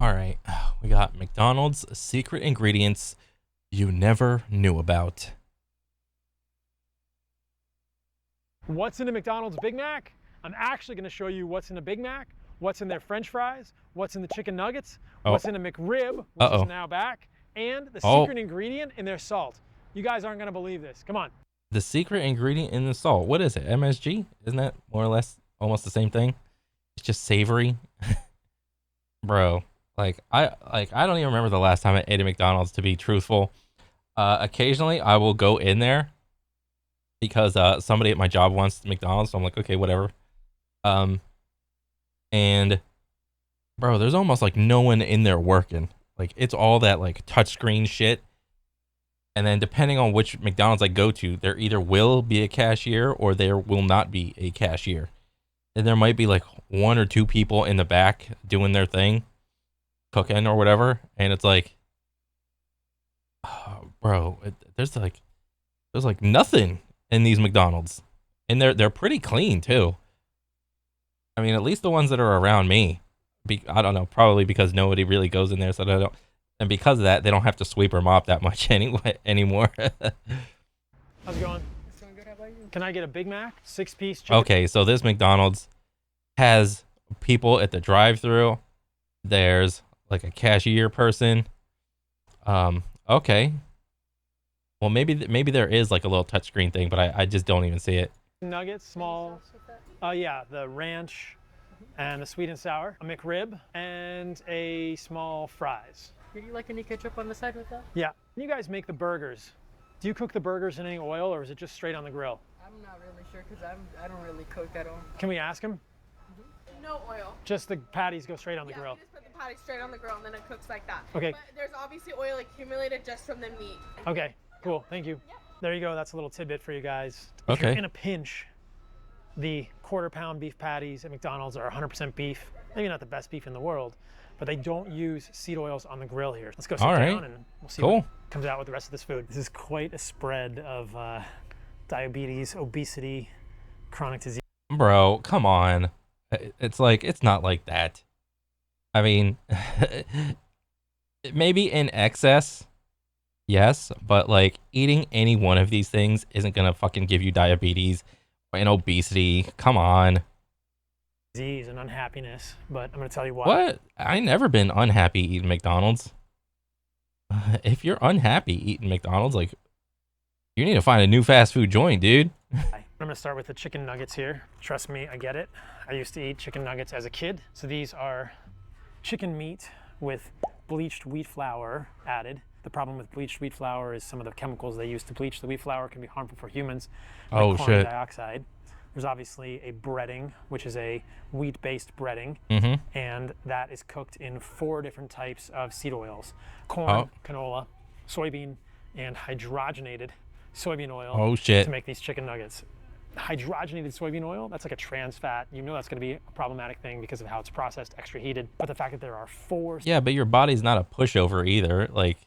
All right, we got McDonald's secret ingredients you never knew about. What's in a McDonald's Big Mac? I'm actually going to show you what's in a Big Mac, what's in their French fries, what's in the chicken nuggets, what's in a McRib, which is now back, and the secret ingredient in their salt. You guys aren't going to believe this. Come on. The secret ingredient in the salt. What is it? MSG? Isn't that more or less almost the same thing? It's just savory. Bro, I don't even remember the last time I ate at McDonald's, to be truthful. Occasionally I will go in there because somebody at my job wants McDonald's, so I'm like, okay, whatever. And bro, there's almost like no one in there working. Like, it's all that like touchscreen shit. And then depending on which McDonald's I go to, there either will be a cashier or there will not be a cashier. And there might be like one or two people in the back doing their thing, cooking or whatever. And it's like, oh, bro, there's like nothing in these McDonald's. And they're pretty clean too. I mean, at least the ones that are around me. I don't know, probably because nobody really goes in there, so they don't. And because of that, they don't have to sweep or mop that much anymore. How's it going? It's going good. How about you? Can I get a Big Mac, 6-piece chicken? Okay, so this McDonald's has people at the drive-thru. There's like a cashier person. Okay. Well, maybe there is like a little touchscreen thing, but I just don't even see it. Nuggets, small. Yeah, the ranch and the sweet and sour, a McRib, and a small fries. Do you like any ketchup on the side with that? Yeah. You guys make the burgers. Do you cook the burgers in any oil, or is it just straight on the grill? I'm not really sure because I don't really cook at all. Can we ask him? No oil. Just the patties go straight on the grill. You just put the patty straight on the grill and then it cooks like that. Okay. But there's obviously oil accumulated just from the meat. Okay, cool. Thank you. Yep. There you go. That's a little tidbit for you guys. Okay. If you're in a pinch, the quarter-pound beef patties at McDonald's are 100% beef. Maybe not the best beef in the world, but they don't use seed oils on the grill here. Let's go sit down and we'll see what comes out with the rest of this food. This is quite a spread of diabetes, obesity, chronic disease. Bro, come on. It's like, it's not like that. I mean, maybe in excess, yes, but like eating any one of these things isn't gonna fucking give you diabetes and obesity. Come on. Disease and unhappiness, but I'm gonna tell you what. What? I never been unhappy eating McDonald's. If you're unhappy eating McDonald's, like, you need to find a new fast food joint, dude. I'm gonna start with the chicken nuggets here. Trust me, I get it. I used to eat chicken nuggets as a kid. So these are chicken meat with bleached wheat flour added. The problem with bleached wheat flour is some of the chemicals they use to bleach the wheat flour can be harmful for humans. Like Oh, carbon shit. dioxide. There's obviously a breading, which is a wheat-based breading, and that is cooked in 4 different types of seed oils: corn, canola, soybean, and hydrogenated soybean oil. Oh, shit. To make these chicken nuggets. Hydrogenated soybean oil, that's like a trans fat. You know that's going to be a problematic thing because of how it's processed, extra heated. But the fact that there are 4. Yeah, but your body's not a pushover either. Like,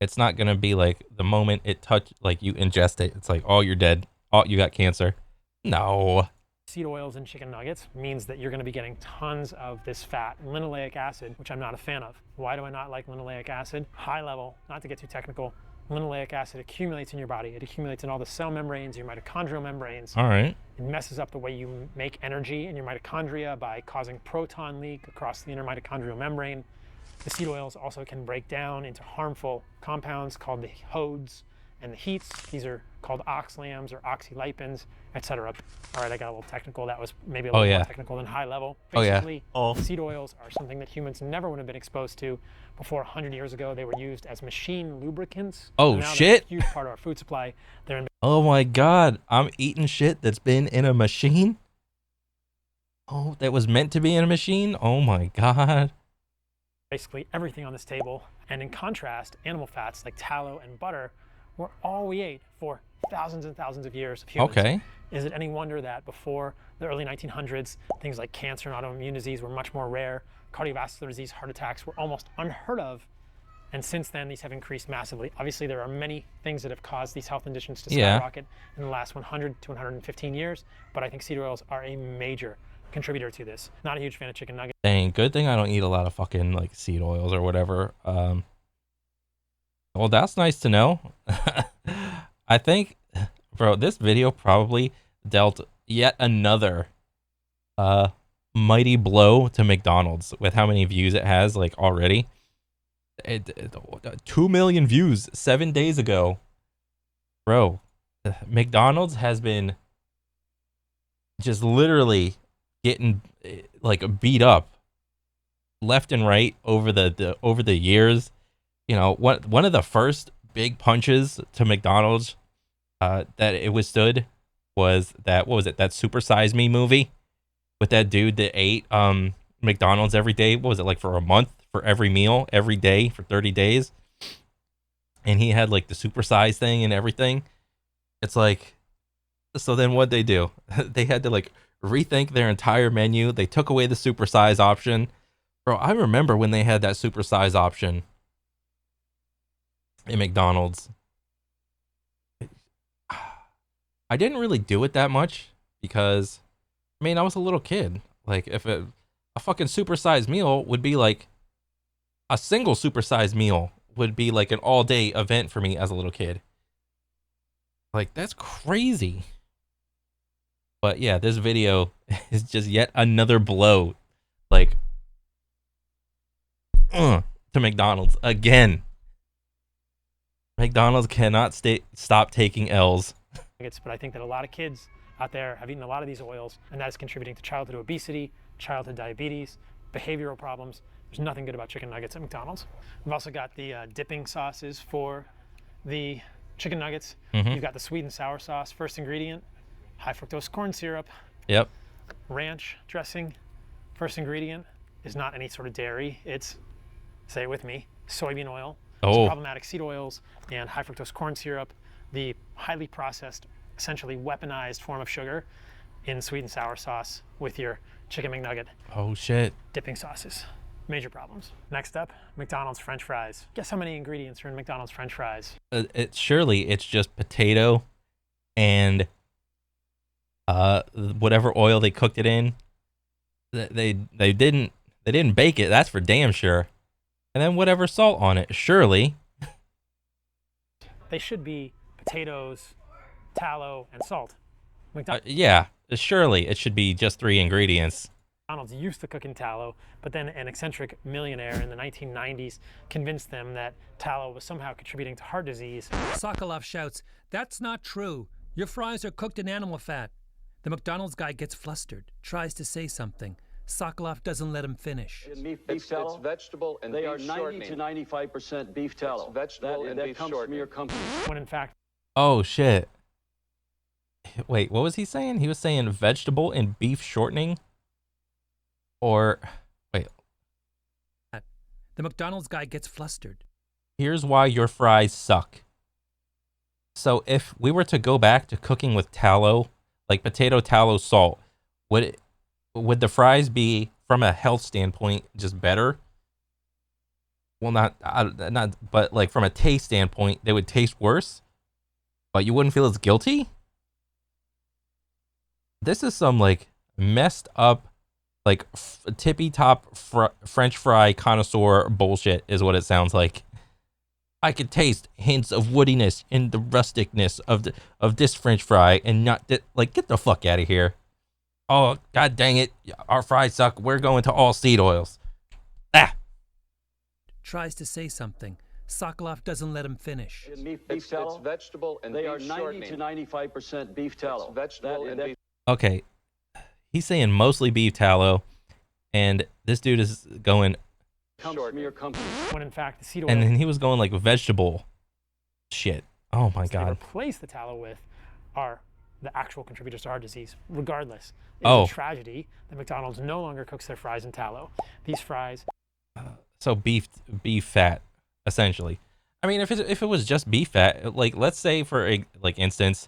it's not gonna be like the moment it like you ingest it, it's like, oh, you're dead. Oh, you got cancer. No. Seed oils in chicken nuggets means that you're going to be getting tons of this fat, linoleic acid, which I'm not a fan of. Why do I not like linoleic acid? High level, not to get too technical, linoleic acid accumulates in your body. It accumulates in all the cell membranes, your mitochondrial membranes. All right. It messes up the way you make energy in your mitochondria by causing proton leak across the inner mitochondrial membrane. The seed oils also can break down into harmful compounds called the HODs and the heats. These are called oxalams or oxylipins, etc. All right, I got a little technical. That was maybe a little more technical than high level. Basically, seed oils are something that humans never would have been exposed to before. 100 years ago, they were used as machine lubricants. Oh, now shit. They're a huge part of our food supply. They're in Oh my God, I'm eating shit that's been in a machine? Oh, that was meant to be in a machine? Oh my God. basically everything on this table. And in contrast, animal fats like tallow and butter were all we ate for thousands and thousands of years of humans. Okay. Is it any wonder that before the early 1900s, things like cancer and autoimmune disease were much more rare, cardiovascular disease, heart attacks were almost unheard of, and since then these have increased massively. Obviously there are many things that have caused these health conditions to skyrocket in the last 100 to 115 years, but I think seed oils are a major contributor to this. Not a huge fan of chicken nuggets. Dang, good thing I don't eat a lot of fucking like seed oils or whatever. Well, that's nice to know. I think, bro, this video probably dealt yet another mighty blow to McDonald's with how many views it has like already. 2 million views 7 days ago. Bro, McDonald's has been just literally getting like beat up left and right over the years. You know, one of the first big punches to McDonald's that it withstood was that, what was it, that Super Size Me movie with that dude that ate McDonald's every day. What was it, like for a month, for every meal every day for 30 days, and he had like the super size thing and everything. It's like, so then what'd they do? They had to like rethink their entire menu. They took away the super size option. Bro, I remember when they had that super size option in McDonald's. I didn't really do it that much because, I mean, I was a little kid. Like, if a fucking supersized meal would be like, a single supersized meal would be like an all-day event for me as a little kid. Like, that's crazy. But yeah, this video is just yet another blow, like, to McDonald's again. McDonald's cannot stop taking L's. But I think that a lot of kids out there have eaten a lot of these oils, and that is contributing to childhood obesity, childhood diabetes, behavioral problems. There's nothing good about chicken nuggets at McDonald's. We've also got the dipping sauces for the chicken nuggets. You've got the sweet and sour sauce, first ingredient, high fructose corn syrup. Yep. Ranch dressing, first ingredient is not any sort of dairy. It's, say it with me, soybean oil. It's problematic seed oils and high fructose corn syrup, the highly processed, essentially weaponized form of sugar in sweet and sour sauce with your chicken McNugget. Oh shit. Dipping sauces. Major problems. Next up, McDonald's French fries. Guess how many ingredients are in McDonald's French fries? Surely it's just potato and whatever oil they cooked it in. They didn't bake it, that's for damn sure. And then whatever salt on it, surely. They should be potatoes, tallow, and salt. Yeah, surely it should be just 3 ingredients. McDonald's used to cook in tallow, but then an eccentric millionaire in the 1990s convinced them that tallow was somehow contributing to heart disease. Sokolov shouts, "That's not true. Your fries are cooked in animal fat." The McDonald's guy gets flustered, tries to say something. Sokolov doesn't let him finish. It's vegetable and they beef are 90 to 95% beef tallow. It's vegetable and that beef comes from your company. When in fact, Oh shit. Wait, what was he saying? He was saying vegetable and beef shortening? Or, wait. The McDonald's guy gets flustered. Here's why your fries suck. So if we were to go back to cooking with tallow, like potato, tallow, salt, would the fries be, from a health standpoint, just better? Well, not, but like from a taste standpoint, they would taste worse, but you wouldn't feel as guilty? This is some like messed up, like tippy top French fry connoisseur bullshit is what it sounds like. I could taste hints of woodiness in the rusticness of this French fry, and not like, get the fuck out of here. Oh, god dang it, our fries suck, we're going to all seed oils. Ah. Tries to say something. Sokolov doesn't let him finish. It's vegetable and They beef are 90 shortening. to 95% beef tallow. It's vegetable and beef. Okay, he's saying mostly beef tallow, and this dude is going, Comes from your company. when in fact the seed oil and then he was going like vegetable shit. Oh my they god. replace the tallow with are the actual contributors to heart disease. Regardless, it's Oh. a tragedy that McDonald's no longer cooks their fries in tallow. These fries, So beef fat, essentially. I mean, if it was just beef fat, like let's say for like instance,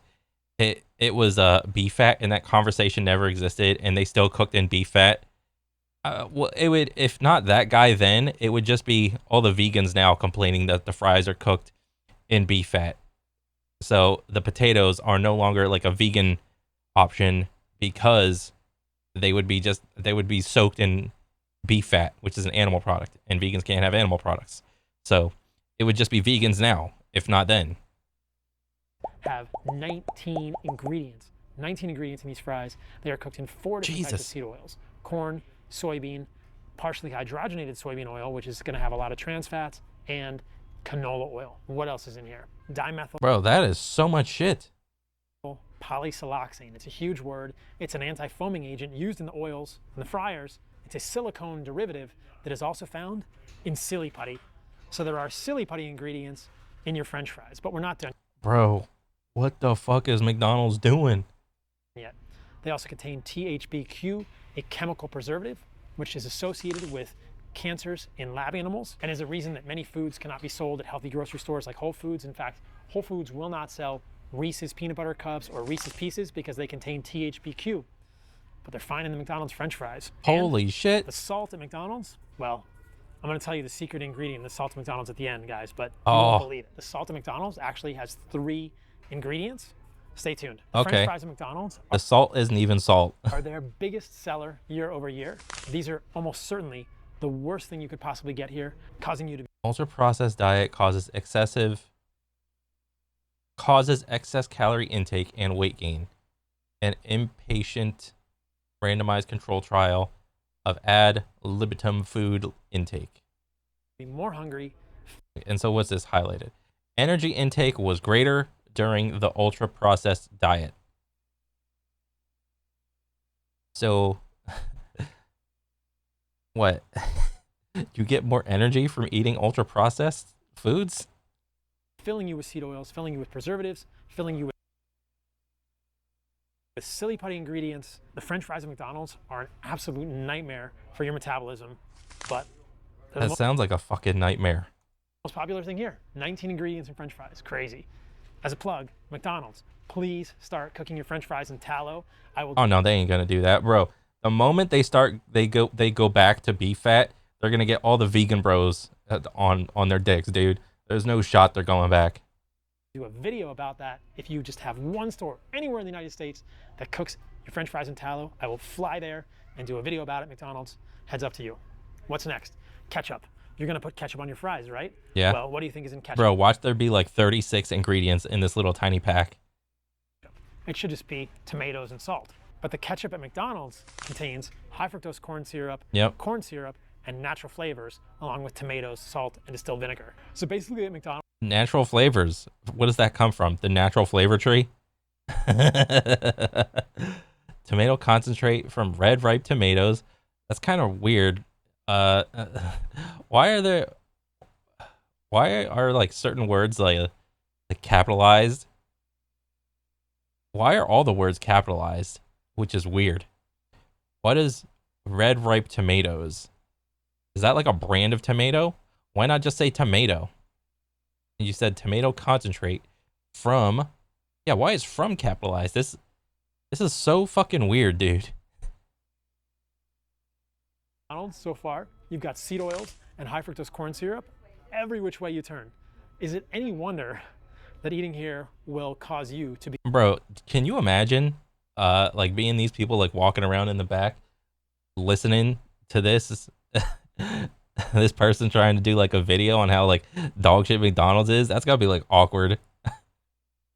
it was beef fat and that conversation never existed, and they still cooked in beef fat. Well, it would, if not that guy, then it would just be all the vegans now complaining that the fries are cooked in beef fat. So the potatoes are no longer like a vegan option because they would be soaked in beef fat, which is an animal product, and vegans can't have animal products. So it would just be vegans now, if not then. Have 19 ingredients. 19 ingredients in these fries. They are cooked in 4 different types of Jesus. seed oils: corn, soybean, partially hydrogenated soybean oil, which is going to have a lot of trans fats, and canola oil. What else is in here? Dimethyl Bro, that is so much shit. polysiloxane. It's a huge word. It's an anti-foaming agent used in the oils and the fryers. It's a silicone derivative that is also found in silly putty. So there are silly putty ingredients in your French fries, but we're not done Bro, what the fuck is McDonald's doing? yet. They also contain THBQ, a chemical preservative, which is associated with cancers in lab animals and is a reason that many foods cannot be sold at healthy grocery stores like Whole Foods. In fact, Whole Foods will not sell Reese's peanut butter cups or Reese's Pieces because they contain THBQ, but they're fine in the McDonald's French fries. And Holy shit. the salt at McDonald's, well, I'm going to tell you the secret ingredient in the salt at McDonald's at the end, guys, but you Oh. won't believe it. The salt at McDonald's actually has 3 ingredients. Stay tuned. The Okay. French fries at McDonald's The salt isn't even salt. are their biggest seller year over year. These are almost certainly the worst thing you could possibly get here, causing you to Ultra processed diet causes excess calorie intake and weight gain. An impatient randomized control trial of ad libitum food intake. be more hungry. And so what's this highlighted? Energy intake was greater during the ultra processed diet. So what? You get more energy from eating ultra processed foods? Filling you with seed oils, filling you with preservatives, filling you with silly putty ingredients. The French fries at McDonald's are an absolute nightmare for your metabolism, but they're the That sounds like a fucking nightmare. most popular thing here. 19 ingredients in French fries. Crazy. As a plug, McDonald's, please start cooking your French fries in tallow. I will Oh no, they ain't gonna do that, bro. The moment they go back to beef fat, they're gonna get all the vegan bros on their dicks, dude. There's no shot they're going back. do a video about that. If you just have one store anywhere in the United States that cooks your French fries in tallow, I will fly there and do a video about it at McDonald's. Heads up to you. What's next? Ketchup. You're gonna put ketchup on your fries, right? Yeah. Well, what do you think is in ketchup? Bro, watch there be like 36 ingredients in this little tiny pack. It should just be tomatoes and salt. But the ketchup at McDonald's contains high fructose corn syrup, Yep. and natural flavors, along with tomatoes, salt, and distilled vinegar. So basically at McDonald's, Natural flavors. What does that come from? The natural flavor tree? Tomato concentrate from red ripe tomatoes. That's kind of weird. Why are like certain words like capitalized? Why are all the words capitalized? Which is weird. What is red ripe tomatoes? Is that like a brand of tomato? Why not just say tomato? You said tomato concentrate from. Yeah, why is from capitalized? This is so fucking weird, dude. so far, you've got seed oils and high fructose corn syrup every which way you turn. Is it any wonder that eating here will cause you to be Bro, can you imagine like being these people like walking around in the back listening to this this person trying to do like a video on how like dog shit McDonald's is? That's gotta be like awkward.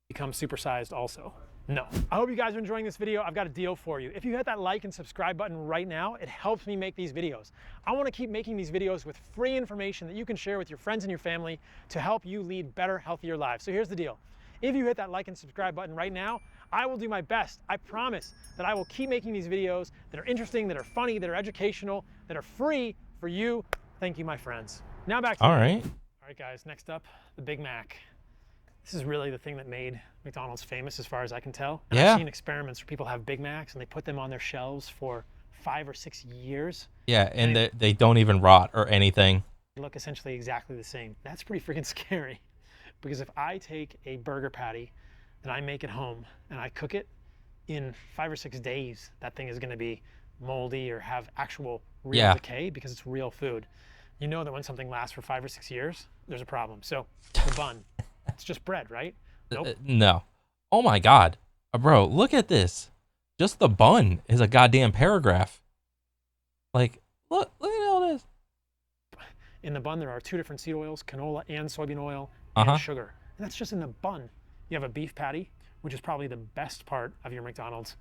become supersized also? No. I hope you guys are enjoying this video. I've got a deal for you. If you hit that like and subscribe button right now, it helps me make these videos. I want to keep making these videos with free information that you can share with your friends and your family to help you lead better, healthier lives. So here's the deal. If you hit that like and subscribe button right now, I will do my best. I promise that I will keep making these videos that are interesting, that are funny, that are educational, that are free for you. Thank you, my friends. Now back to All right. All right, guys, next up, the Big Mac. This is really the thing that made McDonald's famous as far as I can tell. And Yeah. I've seen experiments where people have Big Macs and they put them on their shelves for 5 or 6 years. Yeah, and they don't even rot or anything. They look essentially exactly the same. That's pretty freaking scary. Because if I take a burger patty and I make it home and I cook it, in 5 or 6 days, that thing is gonna be moldy or have actual real decay because it's real food. You know that when something lasts for 5 or 6 years, there's a problem. So the bun, it's just bread, right? Nope. No. Oh my god. Bro, look at this. Just the bun is a goddamn paragraph. Like, look at all this. In the bun, there are 2 different seed oils, canola and soybean oil, Uh-huh. and sugar. And that's just in the bun. You have a beef patty, which is probably the best part of your McDonald's.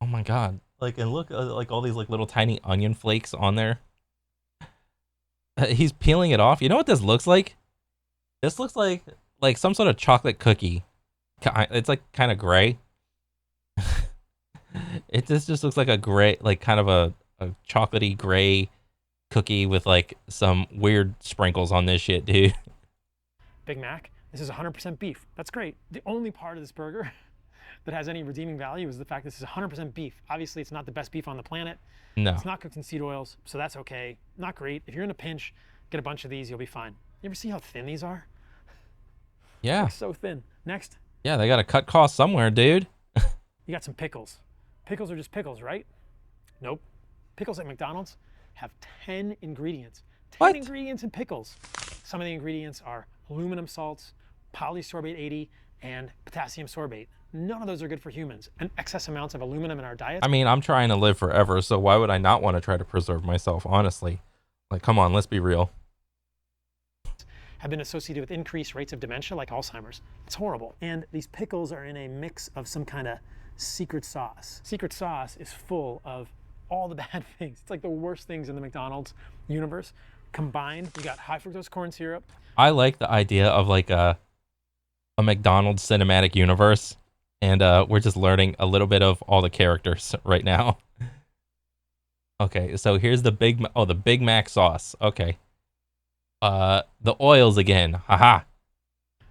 Oh my god. Like, and look, like all these like little tiny onion flakes on there. He's peeling it off. You know what this looks like? This looks like some sort of chocolate cookie. It's like kind of gray. Just looks like a gray, like kind of a chocolatey gray cookie with like some weird sprinkles on this shit, dude. Big Mac, this is 100% beef. That's great. The only part of this burger that has any redeeming value is the fact this is 100% beef. Obviously, it's not the best beef on the planet. No. It's not cooked in seed oils, so that's okay. Not great. If you're in a pinch, get a bunch of these, you'll be fine. You ever see how thin these are? Yeah. They're so thin. Next, Yeah, they got to cut costs somewhere, dude. you got some pickles. Pickles are just pickles, right? Nope. Pickles at McDonald's have 10 ingredients. 10 What? ingredients in pickles. Some of the ingredients are aluminum salts, polysorbate 80, and potassium sorbate. None of those are good for humans. And excess amounts of aluminum in our diet. I mean, I'm trying to live forever, so why would I not want to try to preserve myself, honestly? Like, come on, let's be real. Have been associated with increased rates of dementia like Alzheimer's. It's horrible. And these pickles are in a mix of some kind of secret sauce. Secret sauce is full of all the bad things. It's like the worst things in the McDonald's universe. Combined, you got high fructose corn syrup. I like the idea of like a McDonald's cinematic universe, and we're just learning a little bit of all the characters right now. Okay, so here's the the Big Mac sauce. Okay. The oils again. Haha.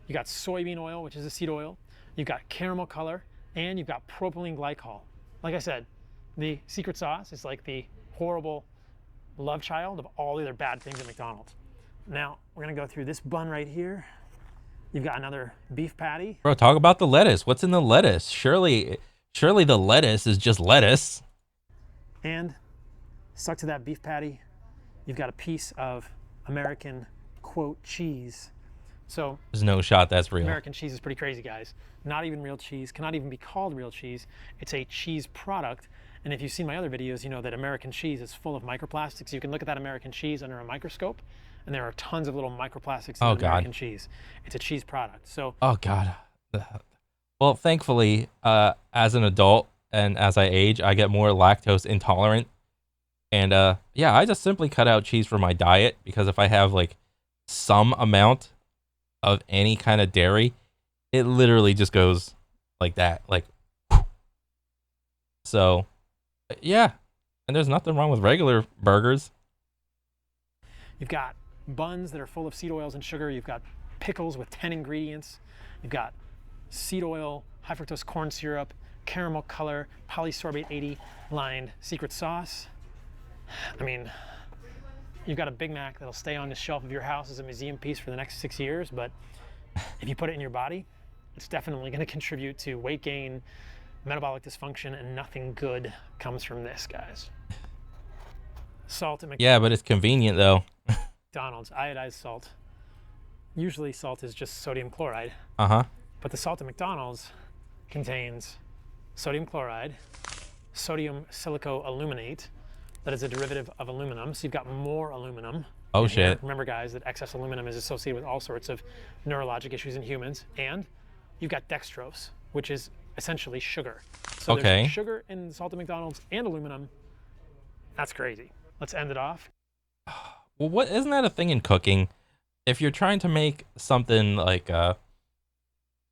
You got soybean oil, which is a seed oil. You've got caramel color, and you've got propylene glycol. Like I said, the secret sauce is like the horrible love child of all the other bad things at McDonald's. Now, we're gonna go through this bun right here. You've got another beef patty. Bro, talk about the lettuce. What's in the lettuce? Surely the lettuce is just lettuce. And stuck to that beef patty, you've got a piece of American, quote, cheese. So There's no shot that's real. American cheese is pretty crazy, guys. Not even real cheese, cannot even be called real cheese. It's a cheese product. And if you've seen my other videos, you know that American cheese is full of microplastics. You can look at that American cheese under a microscope, and there are tons of little microplastics in American cheese. It's a cheese product. So Oh god. Well, thankfully, as an adult and as I age, I get more lactose intolerant. And yeah, I just simply cut out cheese from my diet, because if I have like some amount of any kind of dairy, it literally just goes like that, like whew. So yeah, and there's nothing wrong with regular burgers. you've got buns that are full of seed oils and sugar. You've got pickles with 10 ingredients. You've got seed oil, high fructose corn syrup, caramel color, polysorbate 80 lined secret sauce. I mean, you've got a Big Mac that'll stay on the shelf of your house as a museum piece for the next 6 years, but if you put it in your body, it's definitely going to contribute to weight gain, metabolic dysfunction, and nothing good comes from this, guys. Salt at Yeah, but it's convenient though. McDonald's, iodized salt. Usually salt is just sodium chloride, Uh-huh. but the salt at McDonald's contains sodium chloride, sodium silicoaluminate, that is a derivative of aluminum, so you've got more aluminum. Oh in here. shit. Remember, guys, that excess aluminum is associated with all sorts of neurologic issues in humans. And you've got dextrose, which is essentially sugar. So Okay. there's sugar in the salt at McDonald's and aluminum. That's crazy. Let's end it off. Well, what isn't that a thing in cooking? If you're trying to make something like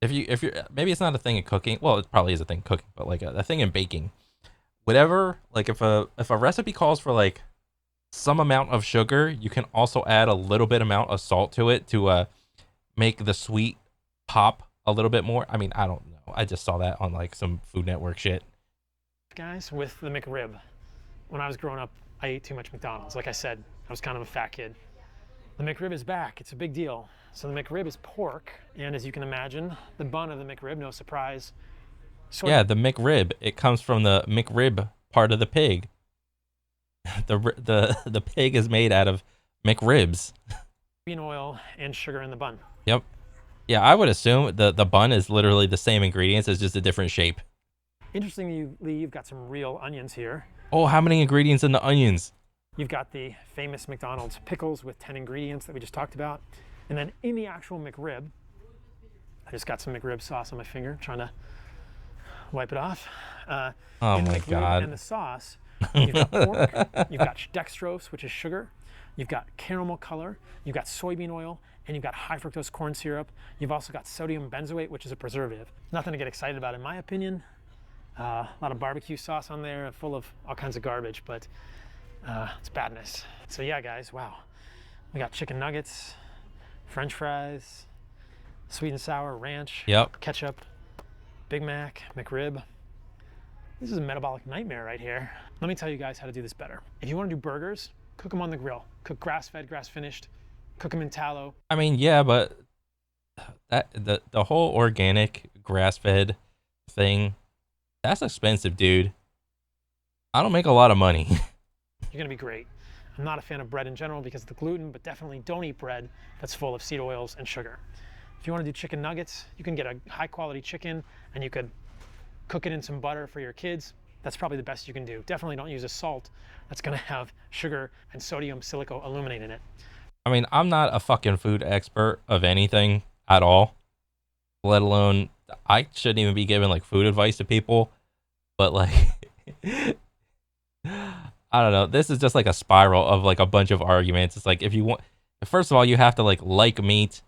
if you're maybe it's not a thing in cooking. Well, it probably is a thing in cooking, but like a thing in baking. Whatever, like if a recipe calls for like some amount of sugar, you can also add a little bit amount of salt to it to make the sweet pop a little bit more. I mean, I don't know. I just saw that on like some Food Network shit. Guys, with the McRib. When I was growing up, I ate too much McDonald's. Like I said, I was kind of a fat kid. The McRib is back. It's a big deal. So the McRib is pork, and as you can imagine, the bun of the McRib, no surprise. Yeah, the McRib. It comes from the McRib part of the pig. The pig is made out of McRibs. Soybean oil and sugar in the bun. Yep. Yeah, I would assume the bun is literally the same ingredients, it's just a different shape. Interestingly, you've got some real onions here. Oh, how many ingredients in the onions? You've got the famous McDonald's pickles with 10 ingredients that we just talked about. And then in the actual McRib, I just got some McRib sauce on my finger, trying to wipe it off. Oh in the my McRib God. and the sauce, you've got pork, you've got dextrose, which is sugar, you've got caramel color, you've got soybean oil, and you've got high fructose corn syrup. You've also got sodium benzoate, which is a preservative. Nothing to get excited about in my opinion. A lot of barbecue sauce on there, full of all kinds of garbage, but it's badness. So yeah, guys, wow. We got chicken nuggets, French fries, sweet and sour ranch, Yep. ketchup, Big Mac, McRib. This is a metabolic nightmare right here. Let me tell you guys how to do this better. If you want to do burgers, cook them on the grill. Cook grass-fed, grass-finished. Cook them in tallow. I mean, yeah, but the whole organic grass-fed thing, that's expensive, dude. I don't make a lot of money. You're gonna be great. I'm not a fan of bread in general because of the gluten, but definitely don't eat bread that's full of seed oils and sugar. If you want to do chicken nuggets, you can get a high quality chicken and you could cook it in some butter for your kids. That's probably the best you can do. Definitely don't use a salt that's gonna have sugar and sodium silicoaluminate in it. I mean, I'm not a fucking food expert of anything at all, let alone I shouldn't even be giving like food advice to people, but like I don't know. This is just like a spiral of like a bunch of arguments. It's like if you want, first of all, you have to like meat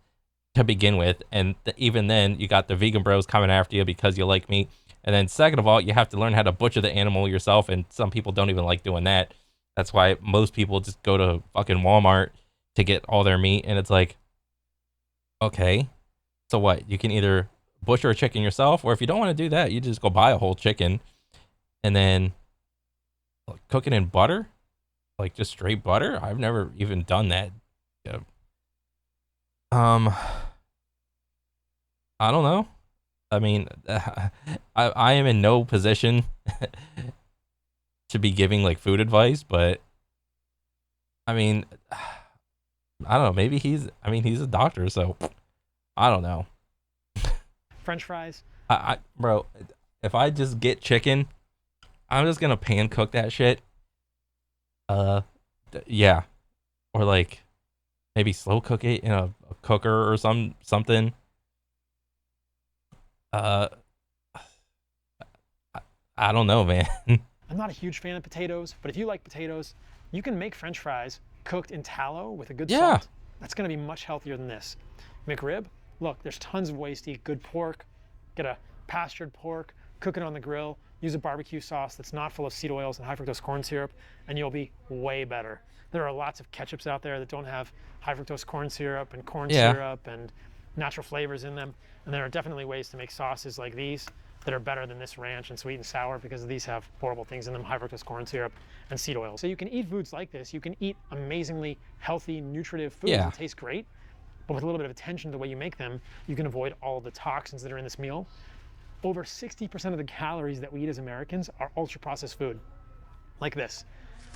to begin with, and even then, you got the vegan bros coming after you because you like meat. And then second of all, you have to learn how to butcher the animal yourself, and some people don't even like doing that. That's why most people just go to fucking Walmart to get all their meat, and it's like, okay, so what? You can either butcher a chicken yourself, or if you don't want to do that, you just go buy a whole chicken, and then cook it in butter, like just straight butter. I've never even done that. Yeah. I don't know. I mean, I am in no position to be giving like food advice, but I mean, I don't know. Maybe he's a doctor, so I don't know. French fries. Bro, if I just get chicken, I'm just gonna pan cook that shit. Yeah, or like maybe slow cook it in a cooker or something. I don't know, man. I'm not a huge fan of potatoes, but if you like potatoes, you can make French fries cooked in tallow with a good salt. That's gonna be much healthier than this. McRib, look, there's tons of ways to eat good pork. Get a pastured pork, cook it on the grill, use a barbecue sauce that's not full of seed oils and high fructose corn syrup, and you'll be way better. There are lots of ketchups out there that don't have high fructose corn syrup and corn syrup and natural flavors in them. And there are definitely ways to make sauces like these that are better than this ranch and sweet and sour because these have horrible things in them, high fructose corn syrup and seed oils. So you can eat foods like this. You can eat amazingly healthy, nutritive foods that taste great, but with a little bit of attention to the way you make them, you can avoid all of the toxins that are in this meal. Over 60% of the calories that we eat as Americans are ultra-processed food, like this.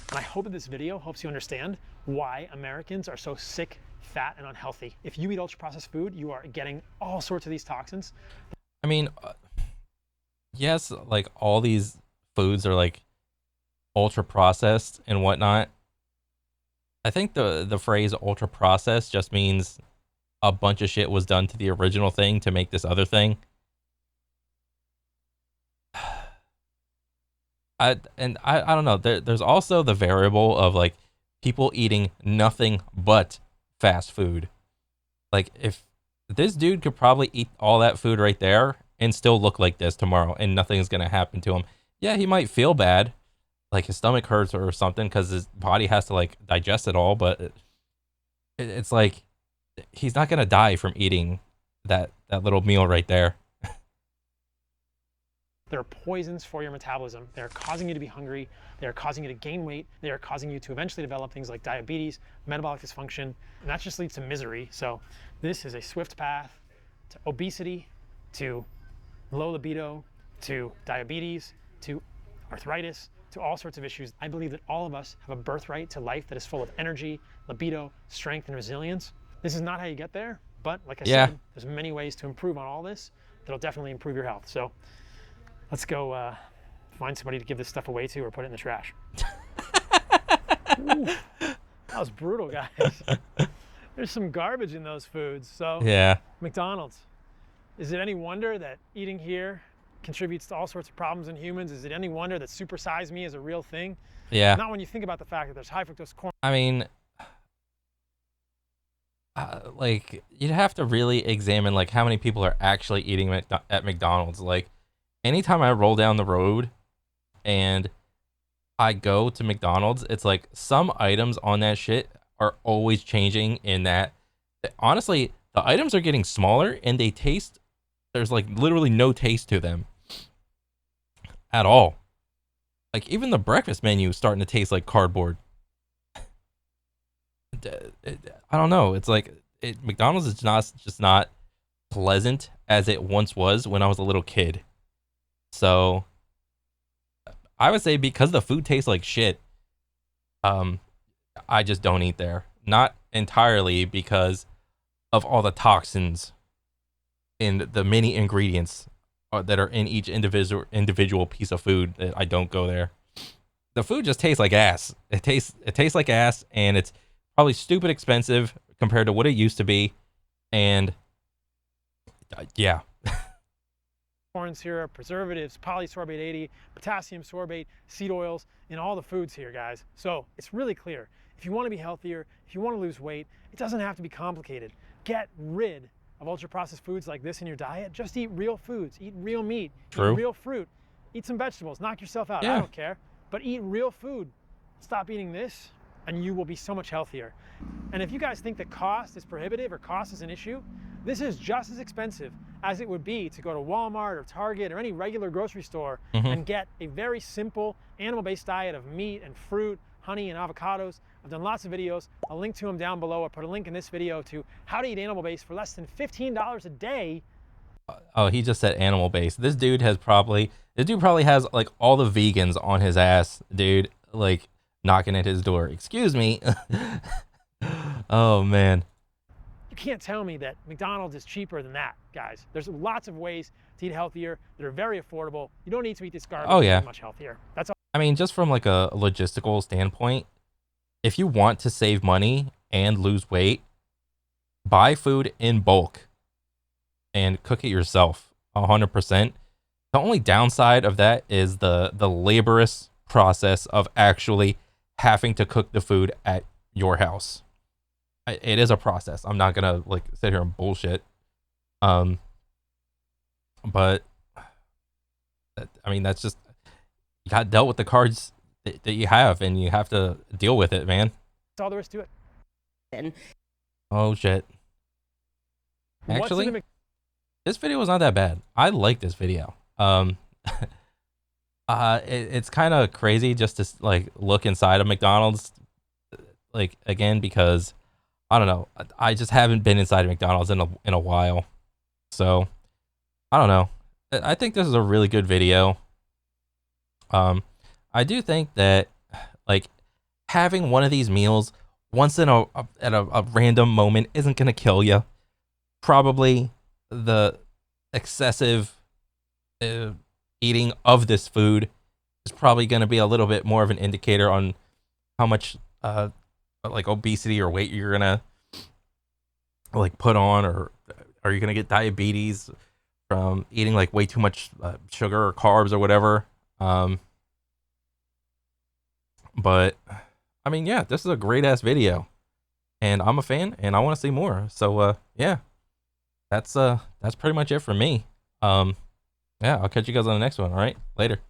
And I hope that this video helps you understand why Americans are so sick, fat, and unhealthy. If you eat ultra-processed food, you are getting all sorts of these toxins. I mean, yes, like all these foods are like ultra-processed and whatnot. I think the phrase ultra-processed just means a bunch of shit was done to the original thing to make this other thing. I don't know. There's also the variable of like people eating nothing but fast food. Like if this dude could probably eat all that food right there and still look like this tomorrow and nothing's going to happen to him. Yeah, he might feel bad, like his stomach hurts or something because his body has to like digest it all, but it's like he's not going to die from eating that little meal right there. They're poisons for your metabolism. They're causing you to be hungry. They're causing you to gain weight. They are causing you to eventually develop things like diabetes, metabolic dysfunction, and that just leads to misery. So this is a swift path to obesity, to low libido, to diabetes, to arthritis, to all sorts of issues. I believe that all of us have a birthright to life that is full of energy, libido, strength, and resilience. This is not how you get there, but like I said, there's many ways to improve on all this that'll definitely improve your health. So Let's go find somebody to give this stuff away to or put it in the trash. Ooh, that was brutal, guys. There's some garbage in those foods. So Yeah. McDonald's. Is it any wonder that eating here contributes to all sorts of problems in humans? Is it any wonder that supersize me is a real thing? Yeah. Not when you think about the fact that there's high fructose corn. I mean, like, you'd have to really examine like how many people are actually eating at McDonald's. Like, anytime I roll down the road and I go to McDonald's, it's like some items on that shit are always changing in that. Honestly, the items are getting smaller and they taste, there's like literally no taste to them at all. Like, even the breakfast menu is starting to taste like cardboard. I don't know. It's like McDonald's is just not pleasant as it once was when I was a little kid. So I would say because the food tastes like shit, I just don't eat there. Not entirely because of all the toxins in the many ingredients that are in each individual piece of food that I don't go there. The food just tastes like ass. It tastes like ass, and it's probably stupid expensive compared to what it used to be. And yeah. Corn syrup, preservatives, polysorbate 80, potassium sorbate, seed oils in all the foods here, guys. So it's really clear. If you want to be healthier, if you want to lose weight, it doesn't have to be complicated. Get rid of ultra-processed foods like this in your diet. Just eat real foods. Eat real meat. True. Eat real fruit. Eat some vegetables. Knock yourself out. Yeah. I don't care. But eat real food. Stop eating this, and you will be so much healthier. And if you guys think that cost is prohibitive or cost is an issue, this is just as expensive as it would be to go to Walmart or Target or any regular grocery store and get a very simple animal-based diet of meat and fruit, honey and avocados. I've done lots of videos. I'll link to them down below. I'll put a link in this video to how to eat animal-based for less than $15 a day. Oh, he just said animal-based. This dude probably has like all the vegans on his ass, dude, like knocking at his door. Excuse me. Oh man. You can't tell me that McDonald's is cheaper than that, guys. There's lots of ways to eat healthier that are very affordable. You don't need to eat this garbage. Oh, yeah. To be much healthier. That's all. I mean, just from like a logistical standpoint, if you want to save money and lose weight, buy food in bulk and cook it yourself 100%. The only downside of that is the laborious process of actually having to cook the food at your house. It is a process. I'm not gonna like sit here and bullshit. But I mean, that's just, you got dealt with the cards that you have, and you have to deal with it, man. That's all there is to it. Oh shit. What's Actually, in the this video was not that bad. I like this video. It's kind of crazy just to like look inside of McDonald's, like, again, because I don't know. I just haven't been inside of McDonald's in a while. So I don't know. I think this is a really good video. I do think that like having one of these meals once in at a random moment isn't gonna kill you. Probably the excessive eating of this food is probably gonna be a little bit more of an indicator on how much like obesity or weight you're gonna like put on, or are you gonna get diabetes from eating like way too much sugar or carbs or whatever. But I mean, yeah, this is a great ass video, and I'm a fan, and I want to see more. So yeah, that's pretty much it for me. Yeah, I'll catch you guys on the next one. All right, later.